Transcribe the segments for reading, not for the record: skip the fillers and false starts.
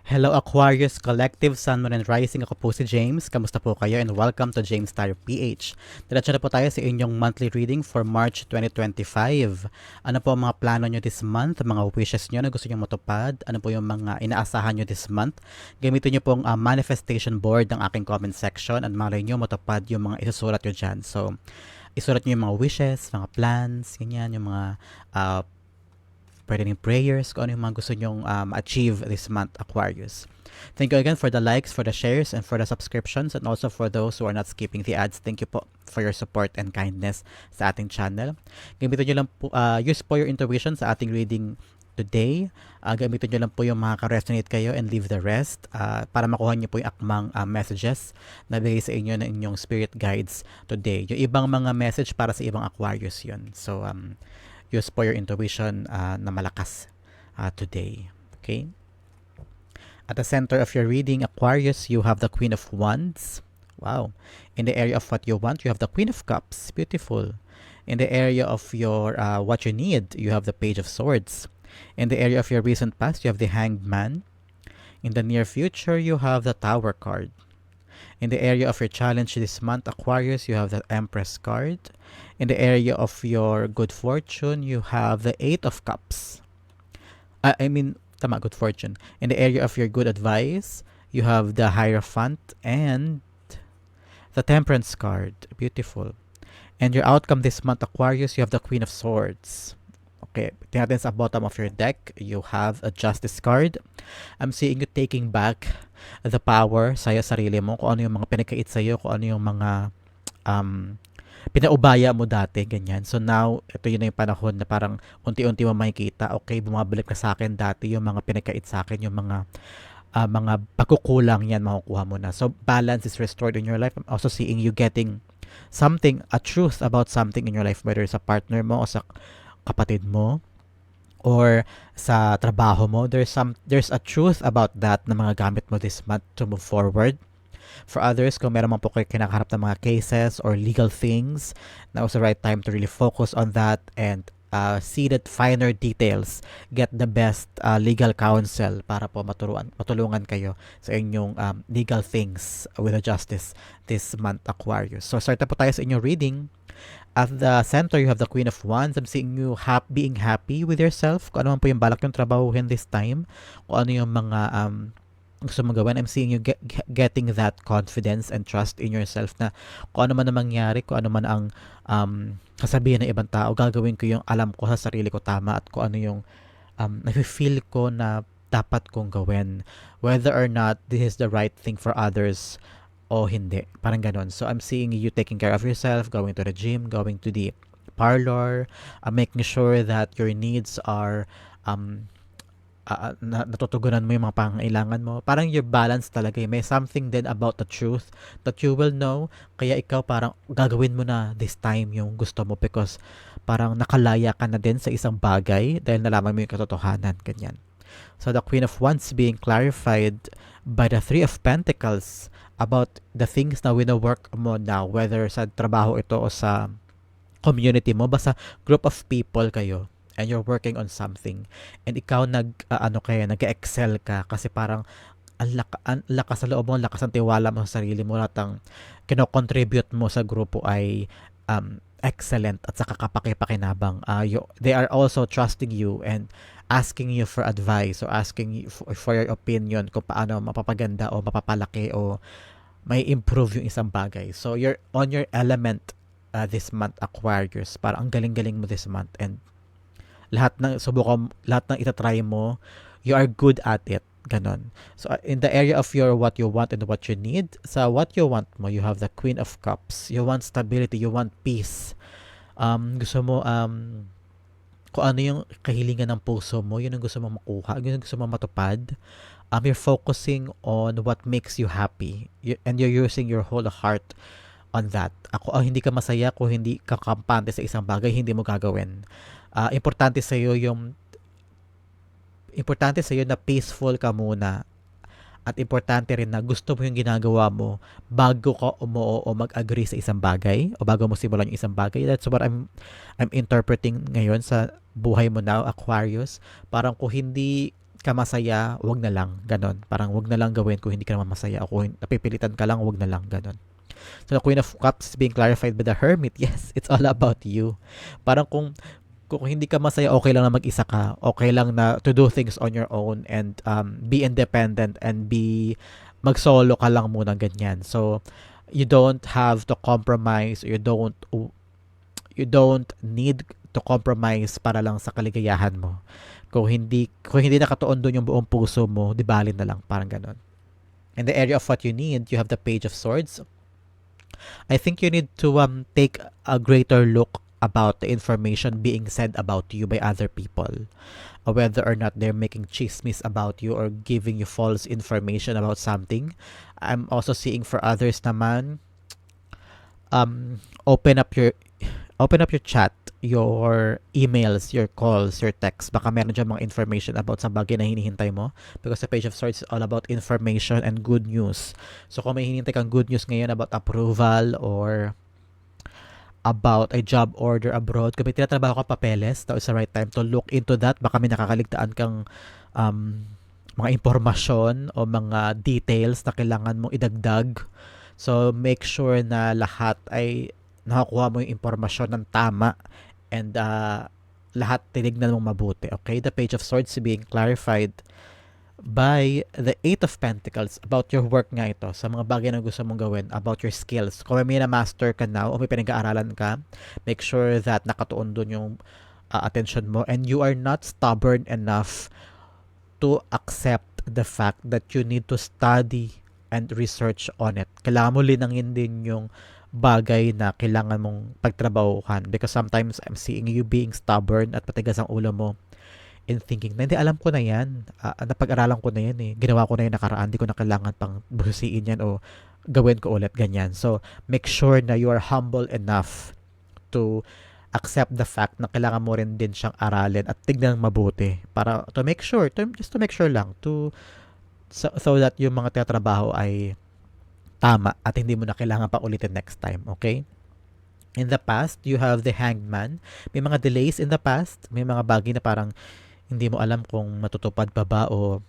Hello Aquarius Collective, Sun, Moon, and Rising. Ako po si James. Kamusta po kayo? And welcome to James Tarot PH. Diretso na po tayo sa inyong monthly reading for March 2025. Ano po ang mga plano nyo this month? Mga wishes nyo na gusto nyo matupad? Ano po yung mga inaasahan nyo this month? Gamitin nyo pong manifestation board ng aking comment section at malay nyo matupad yung mga isusulat nyo dyan. So, isulat nyo yung mga wishes, mga plans, ganyan, yung mga pwede rin prayers, kung ano yung mga gusto nyong achieve this month, Aquarius. Thank you again for the likes, for the shares, and for the subscriptions, and also for those who are not skipping the ads. Thank you po for your support and kindness sa ating channel. Gamitin nyo lang po, use po your intuition sa ating reading today. Gamitin nyo lang po yung mga ka-resonate kayo and leave the rest para makuha nyo po yung akmang messages na bigay sa inyo ng inyong spirit guides today. Yung ibang mga message para sa ibang Aquarius yun. So, use po your intuition na malakas today. Okay? At the center of your reading, Aquarius, you have the Queen of Wands. Wow. In the area of what you want, you have the Queen of Cups. Beautiful. In the area of your what you need, you have the Page of Swords. In the area of your recent past, you have the Hanged Man. In the near future, you have the Tower card. In the area of your challenge this month, Aquarius, you have the Empress card. In the area of your good fortune, you have the Eight of Cups. Good fortune. In the area of your good advice, you have the Hierophant and the Temperance card. Beautiful. And your outcome this month, Aquarius, you have the Queen of Swords. Okay, tingnan natin sa bottom of your deck, you have a Justice card. I'm seeing you taking back the power sa sarili mo, kung ano yung mga pinakait sa'yo, kung ano yung mga pinaubaya mo dati, ganyan. So now, ito yun na yung panahon na parang unti-unti mo makikita, okay, bumabalik na sa akin dati yung mga pinakait sa akin, yung mga pagkukulang yan, makukuha mo na. So balance is restored in your life. I'm also seeing you getting something, a truth about something in your life, whether sa partner mo o sa kapatid mo or sa trabaho mo. There's a truth about that na mga gamit mo this month to move forward. For others, kung meron man po kayo kinakaharap ng mga cases or legal things, now is the right time to really focus on that and see that finer details, get the best legal counsel para po matulungan kayo sa inyong legal things with the justice this month, Aquarius. So start na po tayo sa inyong reading. At the center, you have the Queen of Wands. I'm seeing you being happy with yourself. Kung ano man po yung balak yung trabahuhin this time. Kung ano yung mga gusto mong gawin. I'm seeing you getting that confidence and trust in yourself na kung ano man ang mangyari, kung ano man ang sasabihin ng ibang tao, gagawin ko yung alam ko sa sarili ko tama at kung ano yung nafe-feel ko na dapat kong gawin. Whether or not this is the right thing for others o hindi. Parang ganun. So, I'm seeing you taking care of yourself, going to the gym, going to the parlor, making sure that your needs are natutugunan mo yung mga pangailangan mo. Parang your balance talaga. May something then about the truth that you will know. Kaya ikaw parang gagawin mo na this time yung gusto mo because parang nakalaya ka na din sa isang bagay dahil nalaman mo yung katotohanan. Ganyan. So, the Queen of Wands being clarified by the Three of Pentacles about the things na wino-work mo now, whether sa trabaho ito o sa community mo, basta group of people kayo and you're working on something and ikaw nag-excel ka kasi parang ang lakas sa loob mo, ang lakas ng tiwala mo sa sarili mo, lahat ng kino-contribute mo sa grupo ay excellent at saka kapaki-pakinabang. They are also trusting you and asking you for advice or asking you for your opinion kung paano mapapaganda o mapapalaki o may improve yung isang bagay. So you're on your element this month, Aquarius. Parang ang galing-galing mo this month and lahat ng subukan, lahat ng itatry mo, you are good at it. Ganon. So in the area of your what you want and what you need, sa what you want mo, you have the Queen of Cups. You want stability, you want peace. Gusto mo kung ano yung kahilingan ng puso mo, yun ang gusto mo makuha, yun ang gusto mo matupad. You're focusing on what makes you happy and you're using your whole heart on that. Hindi ka masaya kung hindi ka kampante sa isang bagay, hindi mo gagawin. Importante sa iyo na peaceful ka muna at importante rin na gusto mo yung ginagawa mo bago ka umuo o mag-agree sa isang bagay o bago mo simulan yung isang bagay. That's what I'm interpreting ngayon sa buhay mo now, Aquarius. Parang kung hindi ka masaya, wag na lang, ganon. Parang wag na lang gawin kung hindi ka naman masaya o kung napipilitan ka lang, wag na lang, ganon. So the Queen of Cups is being clarified by the Hermit. Yes, it's all about you. Parang kung hindi ka masaya, okay lang na mag-isa ka. Okay lang na to do things on your own and be independent and mag-solo ka lang muna ganyan. So you don't have to compromise, you don't need to compromise para lang sa kaligayahan mo. Kung hindi nakatuon doon yung buong puso mo, di bali na lang, parang ganon. In the area of what you need, you have the Page of Swords. I think you need to take a greater look about the information being said about you by other people. Whether or not they're making chismis about you or giving you false information about something. I'm also seeing for others naman, um, open up your chat, your emails, your calls, your texts. Baka meron dyan mga information about sa bagay na hinihintay mo. Because the Page of Swords is all about information and good news. So kung may hinihintay kang good news ngayon about approval or about a job order abroad, kung may tinatrabaho ka papeles, now is the right time to look into that. Baka may nakakaligtaan kang mga impormasyon o mga details na kailangan mong idagdag. So make sure na lahat ay nakakuha mo yung impormasyon ng tama and lahat tinignan mong mabuti. Okay? The Page of Swords being clarified by the Eight of Pentacles about your work nga ito, sa mga bagay na gusto mong gawin, about your skills. Kung may na-master ka now o may pinag-aaralan ka, make sure that nakatuon doon yung attention mo and you are not stubborn enough to accept the fact that you need to study and research on it. Kailangan mo linangin din yung bagay na kailangan mong pagtrabahuhan because sometimes I'm seeing you being stubborn at patigas ang ulo mo in thinking na hindi, alam ko na yan, napag-aralan ko na yan eh, ginawa ko na yan nakaraan, di ko na kailangan pang buhusiin yan o gawin ko ulit, ganyan. So make sure na you are humble enough to accept the fact na kailangan mo rin din siyang aralin at tignan mabuti para to make sure, just to make sure lang so that yung mga tinatrabaho ay tama at hindi mo na kailangan pa ulitin next time, okay? In the past, you have the Hanged Man. May mga delays in the past. May mga bagay na parang hindi mo alam kung matutupad pa ba o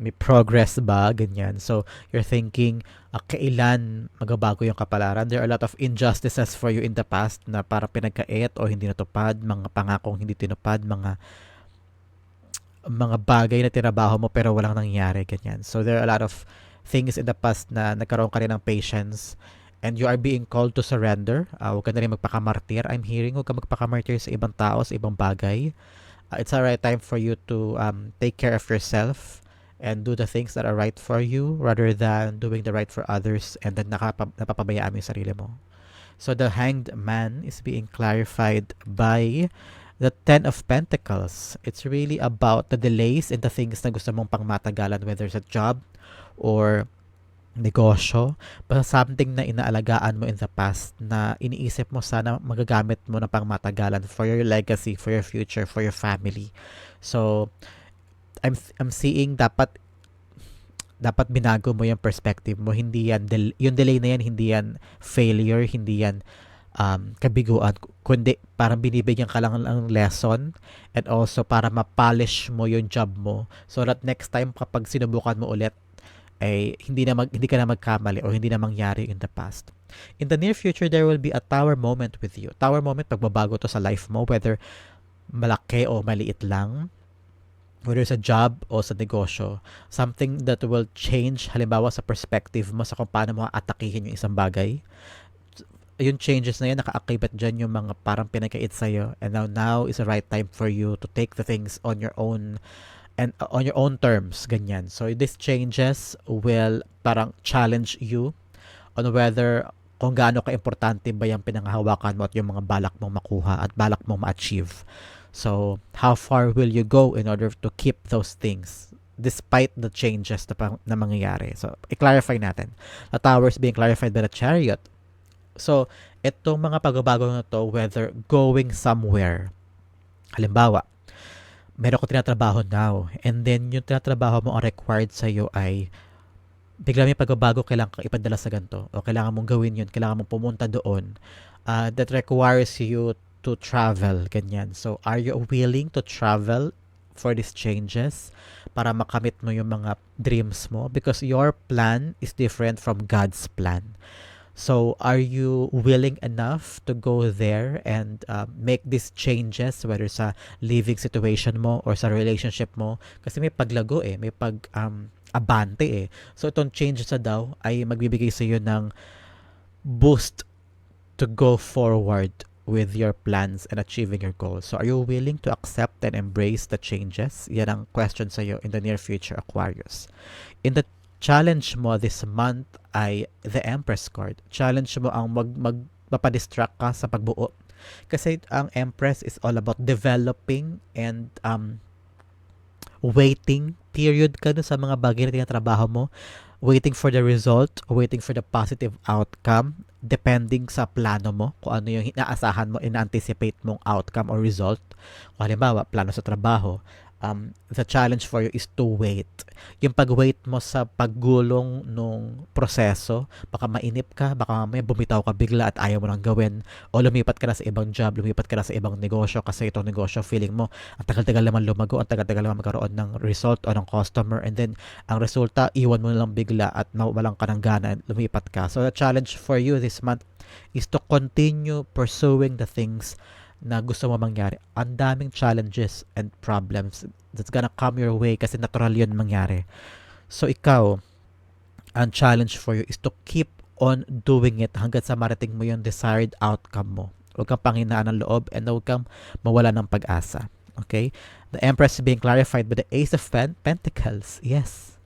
may progress ba, ganyan. So, you're thinking, kailan magbabago yung kapalaran? There are a lot of injustices for you in the past na parang pinagkait o hindi natupad, mga pangakong hindi tinupad, mga bagay na tinabaho mo pero walang nangyari, ganyan. So, there are a lot of things in the past na nagkaroon ka rin ng patience and you are being called to surrender. Huwag ka na rin magpakamartir. I'm hearing, huwag ka magpakamartir sa ibang tao, sa ibang bagay. It's the right time for you to take care of yourself and do the things that are right for you rather than doing the right for others and then napapabayaan mo yung sarili mo. So the Hanged Man is being clarified by the Ten of Pentacles. It's really about the delays in the things na gusto mong pangmatagalan, whether it's a job or negosyo, basta something na inaalagaan mo in the past na iniisip mo sana magagamit mo na pangmatagalan for your legacy, for your future, for your family. So, I'm seeing dapat binago mo yung perspective mo. Hindi yan, yung delay na yan, hindi yan failure, hindi yan kabiguan, kundi parang binibigyan ka lang ng lesson and also para ma-polish mo yung job mo so that next time kapag sinubukan mo ulit ay hindi ka na magkamali o hindi na mangyari in the past. In the near future, there will be a tower moment with you. Tower moment, pagbabago to sa life mo, whether malaki o maliit lang, whether sa job o sa negosyo. Something that will change, halimbawa sa perspective mo sa kung paano mo atakihin yung isang bagay. Yung changes na yan, nakaakibat dyan yung mga parang pinagkait sa'yo. And now is the right time for you to take the things on your own and on your own terms, ganyan. So, these changes will parang challenge you on whether kung gaano ka-importante ba yung pinanghahawakan mo at yung mga balak mong makuha at balak mong ma-achieve. So, how far will you go in order to keep those things despite the changes na mangyayari? So, i-clarify natin. The Tower is being clarified by the Chariot. So, itong mga pagbabago na to, whether going somewhere, halimbawa, meron ko tinatrabaho now and then yung tinatrabaho mo ang required sa'yo ay bigla may pagbabago, kailangan kang ipadala sa ganito o kailangan mong gawin yun, kailangan mong pumunta doon, that requires you to travel, ganyan. So, are you willing to travel for these changes para makamit mo yung mga dreams mo because your plan is different from God's plan. So, are you willing enough to go there and make these changes, whether sa living situation mo or sa relationship mo? Kasi may paglago may abante So, itong changes na daw ay magbibigay sa iyo ng boost to go forward with your plans and achieving your goals. So, are you willing to accept and embrace the changes? Yan ang question sa iyo in the near future, Aquarius. In the challenge mo this month ay the Empress card. Challenge mo ang mapadistract ka sa pagbuo. Kasi ang Empress is all about developing and waiting period ka dun sa mga bagay na tinatrabaho mo. Waiting for the result, waiting for the positive outcome, depending sa plano mo, kung ano yung inaasahan mo, ina-anticipate mong outcome or result. Kung halimbawa, plano sa trabaho, the challenge for you is to wait. Yung pag-wait mo sa paggulong nung proseso, baka mainip ka, baka mamaya bumitaw ka bigla at ayaw mo nang gawin, o lumipat ka na sa ibang job, lumipat ka na sa ibang negosyo kasi itong negosyo, feeling mo, ang tagal-tagal naman lumago, ang tagal-tagal naman magkaroon ng result o ng customer, and then, ang resulta, iwan mo na lang bigla at mawalan ka ng gana at lumipat ka. So, the challenge for you this month is to continue pursuing the things na gusto mo mangyari. Ang daming challenges and problems that's gonna come your way kasi natural yun mangyari. So ikaw, ang challenge for you is to keep on doing it hanggang sa marating mo yung desired outcome mo. Huwag kang panghinaan ng loob and huwag kang mawala ng pag-asa. Okay? The Empress is being clarified by the Ace of Pentacles. Yes.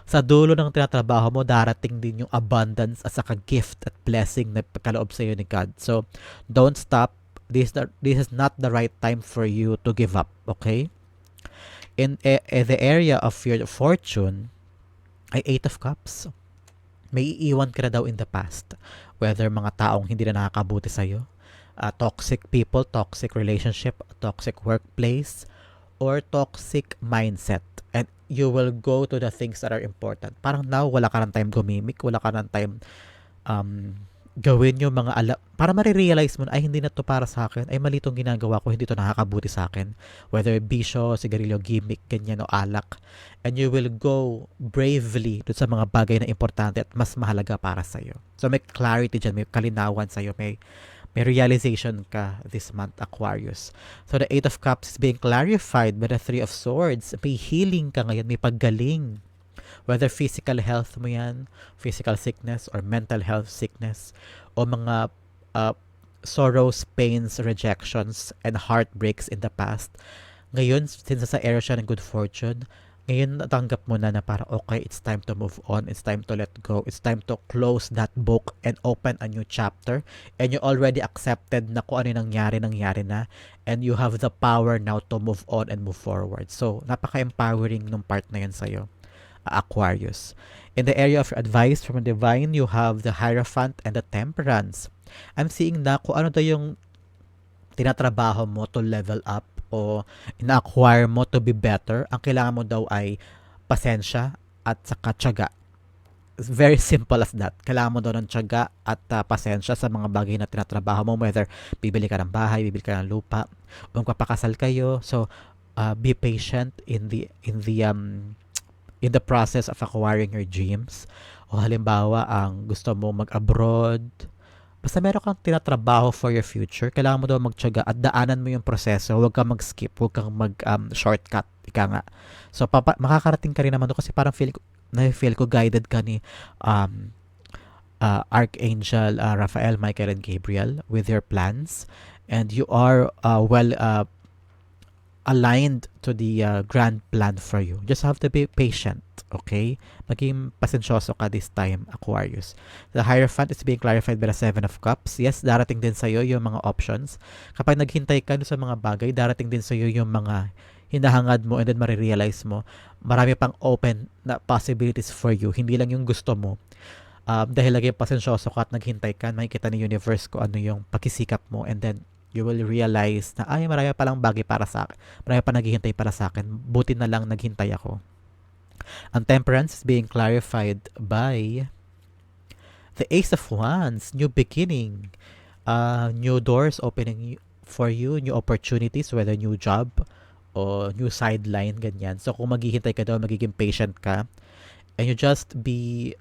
Sa dulo ng tinatrabaho mo, darating din yung abundance at saka gift at blessing na pagkaloob sa iyo ni God. So, don't stop. This is not the right time for you to give up, okay? In the area of your fortune, ay 8 of Cups. May iiwan ka na daw in the past. Whether mga taong hindi na nakakabuti sa'yo, toxic people, toxic relationship, toxic workplace, or toxic mindset. And you will go to the things that are important. Parang now, wala ka ng time gumimik, wala ka ng time gawin yung mga para marirealize mo na, ay hindi na to para sa akin, ay mali itong ginagawa ko, hindi to nakakabuti sa akin, whether bisyo, sigarilyo, gimmick, ganyan o alak, and you will go bravely dun sa mga bagay na importante at mas mahalaga para sa'yo. So may clarity dyan, may kalinawan sa'yo, may realization ka this month, Aquarius. So the 8 of Cups is being clarified by the 3 of Swords. May healing ka ngayon, may paggaling. Whether physical health mo yan, physical sickness, or mental health sickness, o mga sorrows, pains, rejections, and heartbreaks in the past. Ngayon, since sa area siya ng good fortune, ngayon natanggap mo na para okay, it's time to move on, it's time to let go, it's time to close that book and open a new chapter, and you already accepted na kung ano yung nangyari na, and you have the power now to move on and move forward. So, napaka-empowering nung part na yun sa'yo, Aquarius. In the area of advice from the divine, you have the Hierophant and the Temperance. I'm seeing na kung ano daw yung tinatrabaho mo to level up o ina-acquire mo to be better, ang kailangan mo daw ay pasensya at saka tiyaga. It's very simple as that. Kailangan mo daw ng tiyaga at pasensya sa mga bagay na tinatrabaho mo, whether bibili ka ng bahay, bibili ka ng lupa, o magpapakasal kayo. So, be patient in the process of acquiring your dreams. O halimbawa, ang gusto mo mag-abroad, basta meron kang tinatrabaho for your future, kailangan mo daw magtiyaga at daanan mo yung proseso. Huwag kang mag-skip, huwag kang mag-shortcut. Ika nga. So, makakarating ka rin naman doon kasi parang feel ko guided ka ni Archangel Raphael, Michael, and Gabriel with your plans. And you are aligned to the grand plan for you. Just have to be patient, okay? Maging pasensyoso ka this time, Aquarius. The Hierophant is being clarified by the 7 of Cups. Yes, darating din sa'yo yung mga options. Kapag naghintay ka sa mga bagay, darating din sa'yo yung mga hinahangad mo and then marirealize mo, marami pang open na possibilities for you. Hindi lang yung gusto mo. Dahil lagi pasensyoso ka at naghintay ka, makikita ni universe ko ano yung pakisikap mo, and then you will realize na ay marami palang bagay para sa akin. Marami pa naghihintay para sa akin. Buti na lang naghintay ako. Ang Temperance is being clarified by the Ace of Wands, new beginning, new doors opening for you, new opportunities, whether new job o new sideline, ganyan. So kung maghihintay ka daw, magiging patient ka, and you just be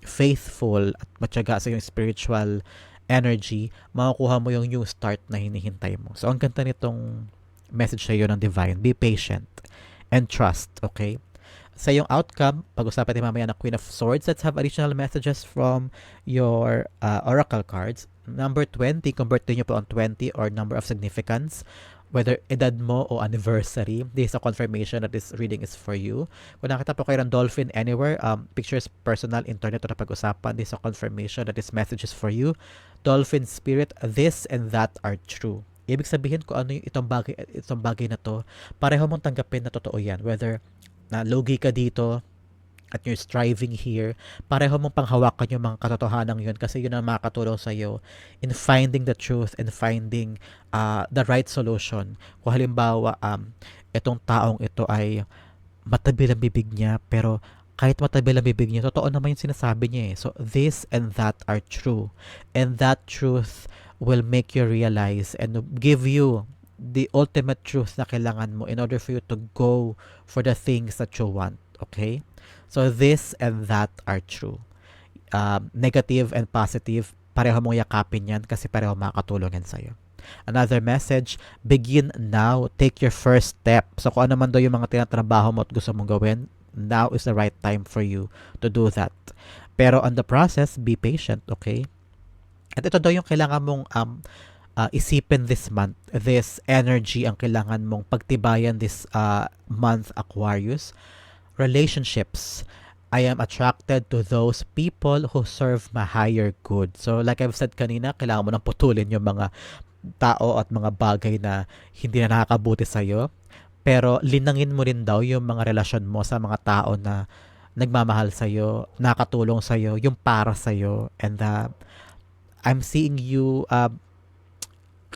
faithful at matyaga sa yung spiritual energy, makukuha mo yung new start na hinihintay mo. So ang ganda nitong message sa iyo ng divine, be patient and trust, okay? Sa yung outcome, pag-usapan natin mamaya ng Queen of Swords. Let's have additional messages from your oracle cards. Number 20, convert nyo po on 20 or number of significance. Whether edad mo o anniversary, this is a confirmation that this reading is for you. Kung nakita po kayo ng dolphin anywhere, pictures, personal, internet, o na pag-usapan, this is a confirmation that this message is for you. Dolphin spirit, this and that are true. Ibig sabihin ko ano yung itong bagay na to, pareho mong tanggapin na totoo yan. Whether na logi ka dito at you're striving here, pareho mong panghawakan yung mga katotohanan yun kasi yun ang makakatulong sa'yo in finding the truth and finding the right solution. Kung halimbawa, itong taong ito ay matabil ang bibig niya, pero kahit matabil ang bibig niya, totoo naman yung sinasabi niya eh. So, this and that are true. And that truth will make you realize and give you the ultimate truth na kailangan mo in order for you to go for the things that you want. Okay? So, this and that are true. Negative and positive, pareho mong yakapin yan kasi pareho makakatulong yan sa'yo. Another message, begin now. Take your first step. So, kung ano man daw yung mga tinatrabaho mo at gusto mong gawin, now is the right time for you to do that. Pero on the process, be patient, okay? At ito daw yung kailangan mong isipin this month. This energy ang kailangan mong pagtibayan this month, Aquarius. Relationships. I am attracted to those people who serve my higher good. So like I've said kanina, kailangan mo nang putulin yung mga tao at mga bagay na hindi na nakakabuti sa'yo. Pero linangin mo rin daw yung mga relasyon mo sa mga tao na nagmamahal sa'yo, nakatulong sa'yo, yung para sa'yo. And I'm seeing you,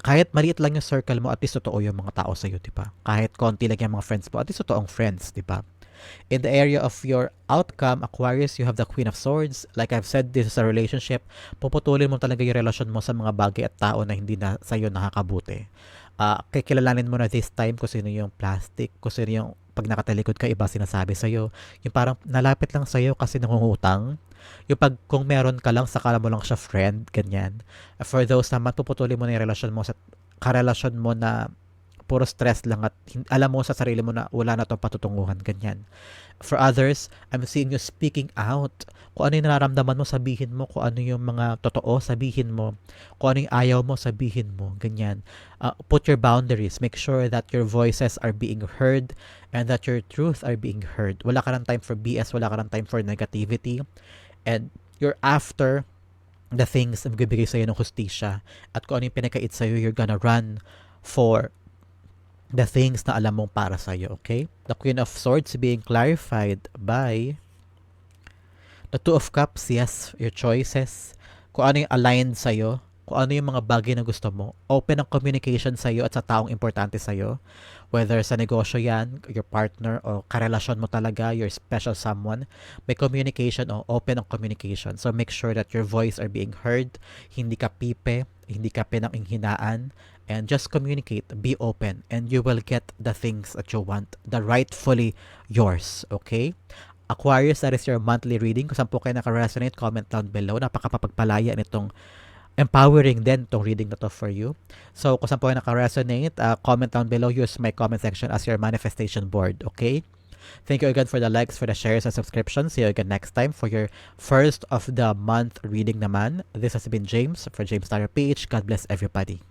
kahit maliit lang yung circle mo, at least totoo yung mga tao sa'yo, di ba? Kahit konti lang yung mga friends mo, at least totoong friends, di ba? In the area of your outcome, Aquarius, you have the Queen of Swords. Like I've said, this is a relationship. Puputulin mo talaga yung relasyon mo sa mga bagay at tao na hindi na sa'yo nakakabuti. Kikilalanin mo na this time kung sino yung plastic, kung sino yung pag nakatalikod ka, iba sinasabi sa'yo. Yung parang nalapit lang sa'yo kasi nangungutang. Yung pag kung meron ka lang, sakala mo lang siya friend, ganyan. For those naman, puputulin mo na yung relasyon mo sa karelasyon mo na puro stress lang at alam mo sa sarili mo na wala na itong patutunguhan, ganyan. For others, I'm seeing you speaking out. Kung ano yung nararamdaman mo, sabihin mo. Kung ano yung mga totoo, sabihin mo. Kung ano yung ayaw mo, sabihin mo. Ganyan. Put your boundaries. Make sure that your voices are being heard and that your truth are being heard. Wala ka ng time for BS. Wala ka ng time for negativity. And you're after the things na magbibigay sa'yo ng hustisya. At kung ano yung pinakait sa'yo, you're gonna run for the things na alam mong para sa'yo, okay? The Queen of Swords being clarified by the Two of Cups. Yes, your choices. Kung ano yung aligned sa'yo, kung ano yung mga bagay na gusto mo. Open ang communication sa'yo at sa taong importante sa'yo. Whether sa negosyo yan, your partner, o karelasyon mo talaga, your special someone, may communication o open ang communication. So make sure that your voice are being heard. Hindi ka pipe, hindi ka pinanginghinaan, and just communicate, be open, and you will get the things that you want, the rightfully yours, okay? Aquarius, that is your monthly reading. Kung saan po kayo naka-resonate, comment down below. Napakapagpalaya nitong empowering din itong reading na to for you. So, kung saan po kayo naka-resonate, comment down below. Use my comment section as your manifestation board, okay? Thank you again for the likes, for the shares, and subscriptions. See you again next time for your first of the month reading naman. This has been James for James Tyler PH. God bless everybody.